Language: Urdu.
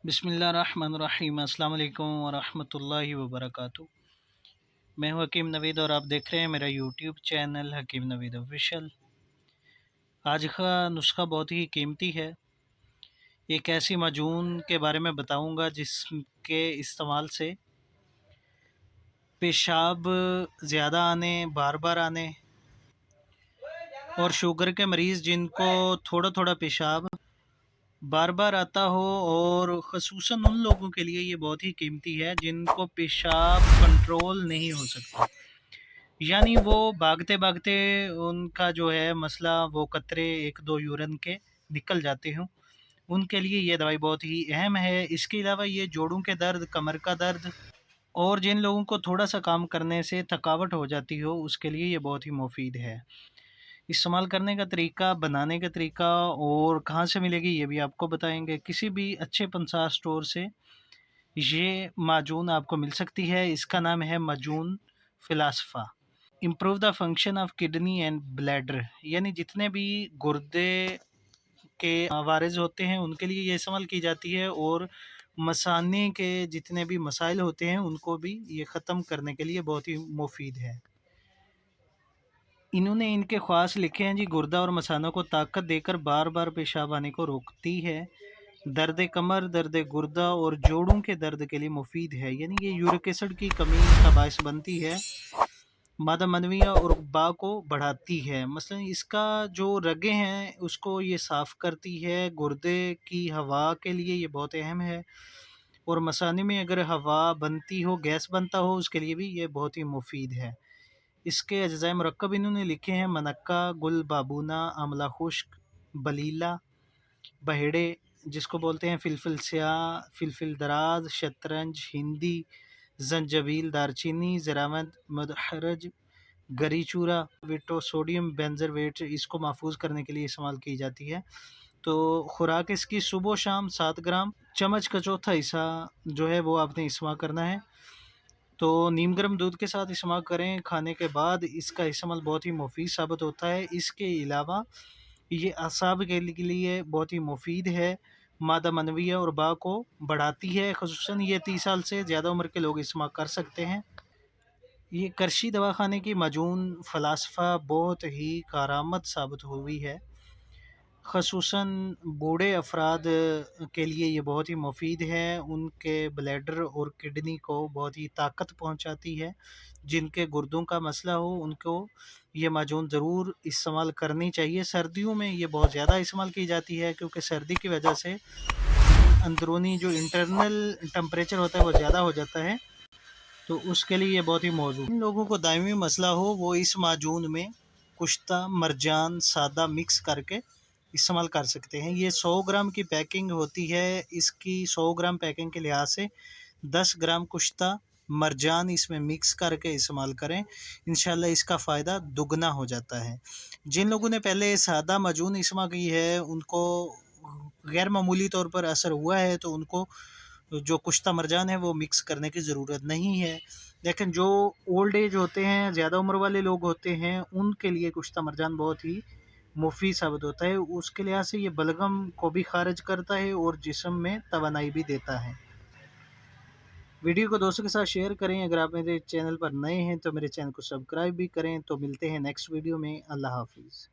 بسم اللہ الرحمن الرحیم۔ السلام علیکم ورحمۃ اللہ وبرکاتہ۔ میں ہوں حکیم نوید اور آپ دیکھ رہے ہیں میرا یوٹیوب چینل حکیم نوید آفیشیل۔ آج کا نسخہ بہت ہی قیمتی ہے۔ ایک ایسی معجون کے بارے میں بتاؤں گا جس کے استعمال سے پیشاب زیادہ آنے، بار بار آنے، اور شوگر کے مریض جن کو تھوڑا تھوڑا پیشاب بار بار آتا ہو، اور خصوصاً ان لوگوں کے لیے یہ بہت ہی قیمتی ہے جن کو پیشاب کنٹرول نہیں ہو سکتا، یعنی وہ بھاگتے بھاگتے ان کا جو ہے مسئلہ، وہ قطرے ایک دو یورین کے نکل جاتے ہوں، ان کے لیے یہ دوائی بہت ہی اہم ہے۔ اس کے علاوہ یہ جوڑوں کے درد، کمر کا درد، اور جن لوگوں کو تھوڑا سا کام کرنے سے تھکاوٹ ہو جاتی ہو، اس کے لیے یہ بہت ہی مفید ہے۔ استعمال کرنے کا طریقہ، بنانے کا طریقہ اور کہاں سے ملے گی یہ بھی آپ کو بتائیں گے۔ کسی بھی اچھے پنسار سٹور سے یہ معجون آپ کو مل سکتی ہے۔ اس کا نام ہے معجون فلاسفہ۔ Improve the function of kidney and bladder, یعنی جتنے بھی گردے کے عوارض ہوتے ہیں ان کے لیے یہ استعمال کی جاتی ہے، اور مثانے کے جتنے بھی مسائل ہوتے ہیں ان کو بھی یہ ختم کرنے کے لیے بہت ہی مفید ہے۔ انہوں نے ان کے خواص لکھے ہیں جی: گردہ اور مثانوں کو طاقت دے کر بار بار پیشاب آنے کو روکتی ہے، درد کمر، درد گردہ اور جوڑوں کے درد کے لیے مفید ہے، یعنی یہ یورک ایسڈ کی کمی کا باعث بنتی ہے، مادہ منویہ اور با کو بڑھاتی ہے، مثلا اس کا جو رگیں ہیں اس کو یہ صاف کرتی ہے، گردے کی ہوا کے لیے یہ بہت اہم ہے، اور مثانے میں اگر ہوا بنتی ہو، گیس بنتا ہو، اس کے لیے بھی یہ بہت ہی مفید ہے۔ اس کے اجزاء مرکب انہوں نے لکھے ہیں: منقہ، گل بابونہ، آملہ خشک، بلیلہ، بہیڑے جس کو بولتے ہیں، فلفل سیاہ، فلفل دراز، شطرنج، ہندی، زنجبیل، دارچینی، زرامد، مدحرج، گری چورا، ویٹو سوڈیم بینزرویٹ اس کو محفوظ کرنے کے لیے استعمال کی جاتی ہے۔ تو خوراک اس کی صبح و شام 7 گرام، چمچ کا چوتھا حصہ جو ہے وہ آپ نے استعمال کرنا ہے۔ تو نیم گرم دودھ کے ساتھ استعمال کریں کھانے کے بعد۔ اس کا استعمال بہت ہی مفید ثابت ہوتا ہے۔ اس کے علاوہ یہ اعصاب کے لیے بہت ہی مفید ہے، مادہ منویہ اور با کو بڑھاتی ہے، خصوصاً یہ 30 سال سے زیادہ عمر کے لوگ استعمال کر سکتے ہیں۔ یہ کرشی دواخانے کی معجون فلاسفہ بہت ہی کارآمد ثابت ہوئی ہے، خصوصاً بوڑھے افراد کے لیے یہ بہت ہی مفید ہے، ان کے بلیڈر اور کڈنی کو بہت ہی طاقت پہنچاتی ہے، جن کے گردوں کا مسئلہ ہو ان کو یہ معجون ضرور استعمال کرنی چاہیے۔ سردیوں میں یہ بہت زیادہ استعمال کی جاتی ہے، کیونکہ سردی کی وجہ سے اندرونی جو انٹرنل ٹمپریچر ہوتا ہے وہ زیادہ ہو جاتا ہے، تو اس کے لیے یہ بہت ہی موزوں۔ جن لوگوں کو دائمی مسئلہ ہو وہ اس معجون میں کشتہ، مرجان، سادہ مکس کر کے استعمال کر سکتے ہیں۔ یہ 100 گرام کی پیکنگ ہوتی ہے۔ اس کی 100 گرام پیکنگ کے لحاظ سے 10 گرام کشتہ مرجان اس میں مکس کر کے استعمال کریں، انشاءاللہ اس کا فائدہ دگنا ہو جاتا ہے۔ جن لوگوں نے پہلے سادہ معجون استعمال کی ہے ان کو غیر معمولی طور پر اثر ہوا ہے، تو ان کو جو کشتہ مرجان ہے وہ مکس کرنے کی ضرورت نہیں ہے، لیکن جو اولڈ ایج ہوتے ہیں، زیادہ عمر والے لوگ ہوتے ہیں، ان کے لیے کشتہ مرجان بہت ہی مفید ثابت ہوتا ہے۔ اس کے لحاظ سے یہ بلغم کو بھی خارج کرتا ہے اور جسم میں توانائی بھی دیتا ہے۔ ویڈیو کو دوستوں کے ساتھ شیئر کریں۔ اگر آپ میرے چینل پر نئے ہیں تو میرے چینل کو سبسکرائب بھی کریں۔ تو ملتے ہیں نیکسٹ ویڈیو میں۔ اللہ حافظ۔